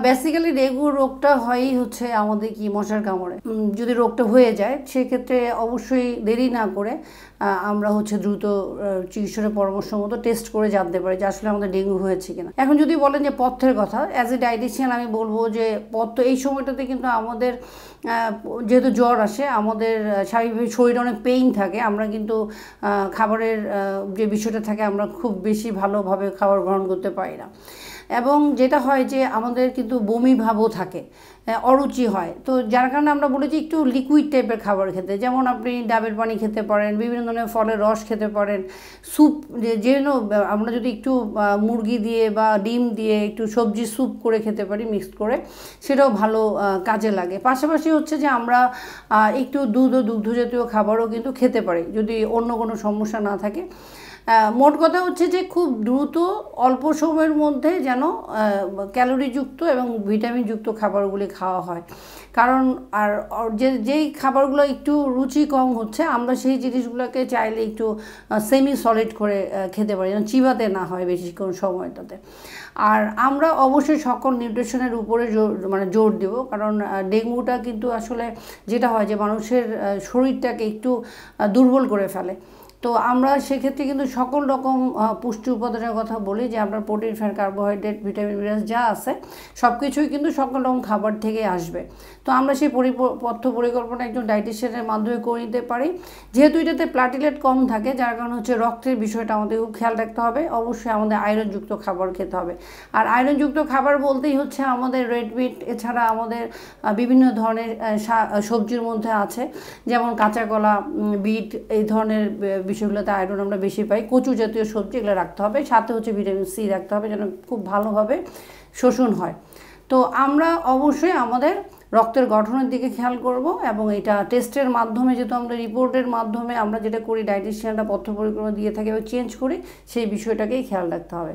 Basically dengue রোগটা হয়ই হচ্ছে আমাদের কি মশার কামড়ে। যদি রোগটা হয়ে যায় সেক্ষেত্রে অবশ্যই দেরি না করে আমরা হচ্ছে দ্রুত চিকিৎসকের পরামর্শ মতো টেস্ট করে জানতে পারি যে আসলে আমাদের ডেঙ্গু হয়েছে কিনা। এখন যদি বলেন যে পথ্যের কথা, অ্যাজ এ ডায়েটিশিয়ান আমি বলবো যে পথ্য এই সময়টাতে কিন্তু আমাদের যেহেতু জ্বর আসে, আমাদের স্বাভাবিকভাবে শরীরে অনেক পেইন থাকে, আমরা কিন্তু খাবারের যে বিষয়টা থাকে আমরা খুব বেশি ভালোভাবে খাবার গ্রহণ করতে পারি না, এবং যেটা হয় যে আমাদের কিন্তু বমি ভাবও থাকে, অরুচি হয়। তো যার কারণে আমরা বলেছি একটু লিকুইড টাইপের খাবার খেতে, যেমন আপনি ডাবের পানি খেতে পারেন, বিভিন্ন ধরনের ফলের রস খেতে পারেন, স্যুপ যেন আমরা যদি একটু মুরগি দিয়ে বা ডিম দিয়ে একটু সবজি স্যুপ করে খেতে পারি মিক্সড করে, সেটাও ভালো কাজে লাগে। পাশাপাশি হচ্ছে যে আমরা একটু দুধ ও দুগ্ধ জাতীয় খাবারও কিন্তু খেতে পারি যদি অন্য কোনো সমস্যা না থাকে। মোট কথা হচ্ছে যে খুব দ্রুত অল্প সময়ের মধ্যে যেন ক্যালোরিযুক্ত এবং ভিটামিনযুক্ত খাবারগুলি খাওয়া হয়। কারণ আর যেই খাবারগুলো একটু রুচি কম হচ্ছে আমরা সেই জিনিসগুলোকে চাইলে একটু সেমি সলিড করে খেতে পারি, যেন চিবাতে না হয় বেশিক্ষণ সময়টাতে। আর আমরা অবশ্যই সকল নিউট্রিশনের উপরে জোর দেব, কারণ ডেঙ্গুটা কিন্তু আসলে যেটা হয় যে মানুষের শরীরটাকে একটু দুর্বল করে ফেলে। তো আমরা সেক্ষেত্রে কিন্তু সকল রকম পুষ্টি উপাদানের কথা বলি, যে আমরা protein, fat, carbohydrate, vitamin, minerals যা আছে সব কিছুই কিন্তু সকল রকম খাবার থেকে আসবে। তো আমরা সেই পথ্য পরিকল্পনা একজন ডায়েটিশিয়ানের মাধ্যমে করে নিতে পারি। যেহেতু এটাতে প্লাটিলেট কম থাকে, যার কারণে হচ্ছে রক্তের বিষয়টা আমাদের খুব খেয়াল রাখতে হবে। অবশ্যই আমাদের আয়রনযুক্ত খাবার খেতে হবে। আর আয়রনযুক্ত খাবার বলতেই হচ্ছে আমাদের রেড মিট, এছাড়া আমাদের বিভিন্ন ধরনের সবজির মধ্যে আছে, যেমন কাঁচা কলা, বিট, এই ধরনের বিষয়গুলোতে আয়রন আমরা বেশি পাই। কচু জাতীয় সবজি এগুলো রাখতে হবে, সাথে হচ্ছে ভিটামিন সি রাখতে হবে যেন খুব ভালোভাবে শোষণ হয়। তো আমরা অবশ্যই আমাদের রক্তের গঠনের দিকে খেয়াল করব, এবং এটা টেস্টের মাধ্যমে, যেহেতু আমরা রিপোর্টের মাধ্যমে আমরা যেটা করি ডায়েটিশিয়ানরা পথ্য পরিকল্পনা দিয়ে থাকি এবং চেঞ্জ করি, সেই বিষয়টাকেই খেয়াল রাখতে হবে।